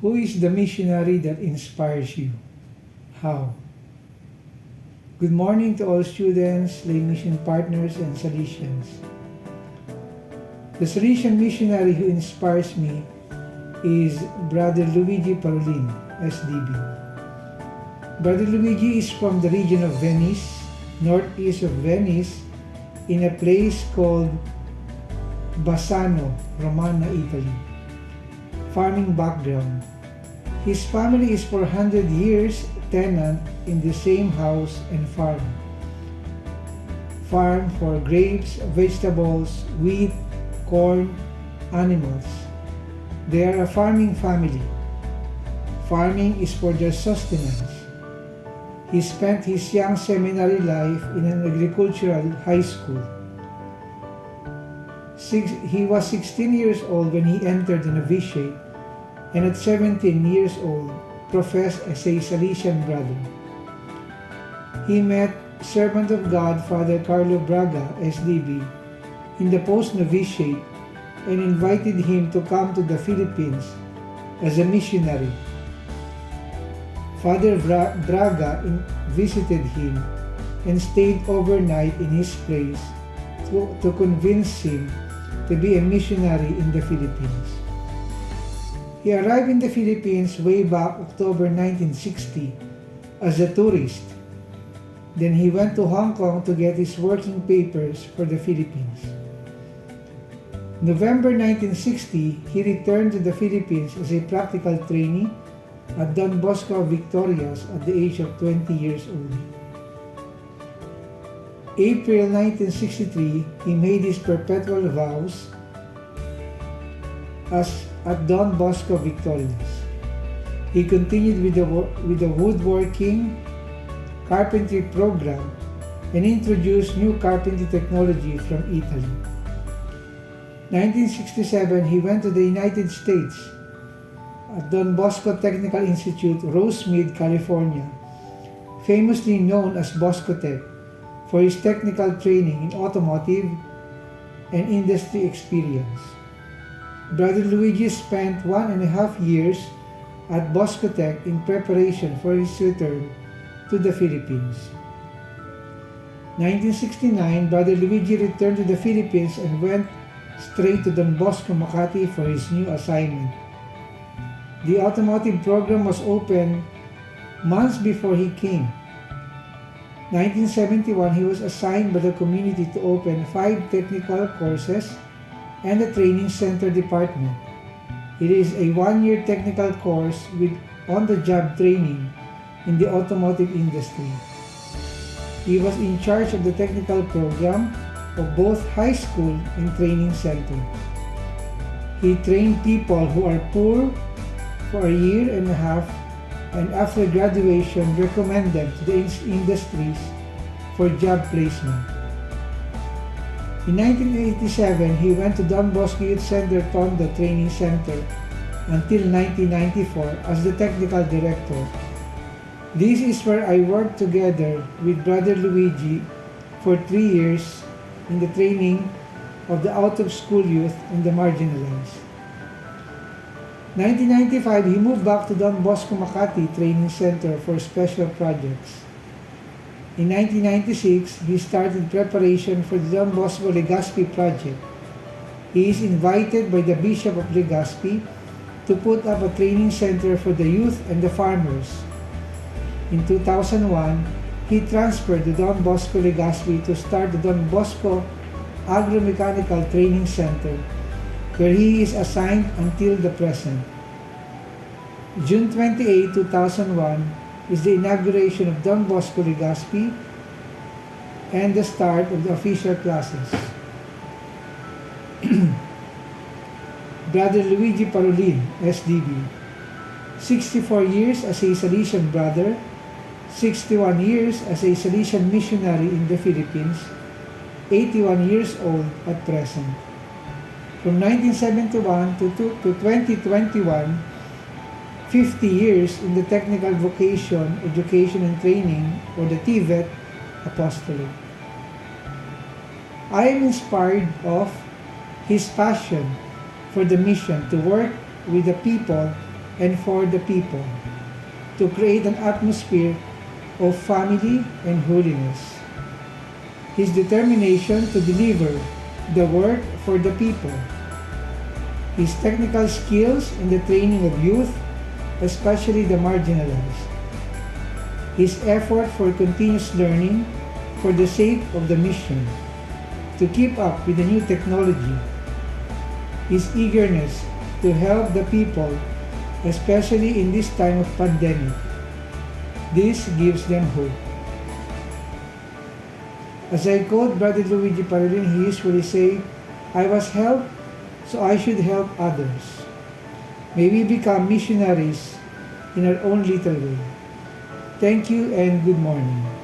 Who is the missionary that inspires you? How? Good morning to all students, lay mission partners, and Salesians. The Salesian missionary who inspires me is Brother Luigi Parolin, SDB. Brother Luigi is from the region of Venice, northeast of Venice, in a place called Bassano, Romagna, Italy. Farming background. His family is for 100 years tenant in the same house and farm. Farm for grapes, vegetables, wheat, corn, animals. They are a farming family. Farming is for their sustenance. He spent his young seminary life in an agricultural high school. He was 16 years old when he entered the novitiate, and at 17 years old, professed as a Salesian brother. He met servant of God Father Carlo Braga, SDB, in the post-novitiate and invited him to come to the Philippines as a missionary. Father Braga visited him and stayed overnight in his place to convince him to be a missionary in the Philippines. He arrived in the Philippines way back October 1960 as a tourist. Then he went to Hong Kong to get his working papers for the Philippines. November 1960, he returned to the Philippines as a practical trainee at Don Bosco Victorias at the age of 20 years old. April 1963, he made his perpetual vows at Don Bosco Victorias. He continued with the woodworking carpentry program and introduced new carpentry technology from Italy. 1967, he went to the United States at Don Bosco Technical Institute, Rosemead, California, famously known as Bosco Tech, for his technical training in automotive and industry experience. Brother Luigi spent 1.5 years at Bosco Tech in preparation for his return to the Philippines. 1969, Brother Luigi returned to the Philippines and went straight to Don Bosco Makati for his new assignment. The automotive program was open months before he came. 1971, he was assigned by the community to open 5 technical courses and a training center department. It is a 1-year technical course with on-the-job training in the automotive industry. He was in charge of the technical program of both high school and training center. He trained people who are poor for 1.5 years, and after graduation recommend them to the industries for job placement. In 1987, he went to Don Bosco Youth Center Tondo Training Center until 1994 as the technical director. This is where I worked together with Brother Luigi for 3 years in the training of the out-of-school youth and the marginalized. 1995, he moved back to Don Bosco Makati Training Center for special projects. In 1996, he started preparation for the Don Bosco Legazpi project. He is invited by the Bishop of Legazpi to put up a training center for the youth and the farmers. In 2001, he transferred to Don Bosco Legazpi to start the Don Bosco Agromechanical Training Center, where he is assigned until the present. June 28, 2001 is the inauguration of Don Bosco Legazpi and the start of the official classes. Brother Luigi Parolin, SDB, 64 years as a Salesian brother, 61 years as a Salesian missionary in the Philippines, 81 years old at present. From 1971 to 2021, 50 years in the Technical Vocation, Education and Training, or the TVET, apostolate. I am inspired of his passion for the mission to work with the people and for the people, to create an atmosphere of family and holiness. His determination to deliver the word for the people, his technical skills in the training of youth, especially the marginalized, his effort for continuous learning for the sake of the mission, to keep up with the new technology, his eagerness to help the people, especially in this time of pandemic. This gives them hope. As I quote Brother Luigi Parolin, he usually say, "I was helped, so I should help others." May we become missionaries in our own little way. Thank you and good morning.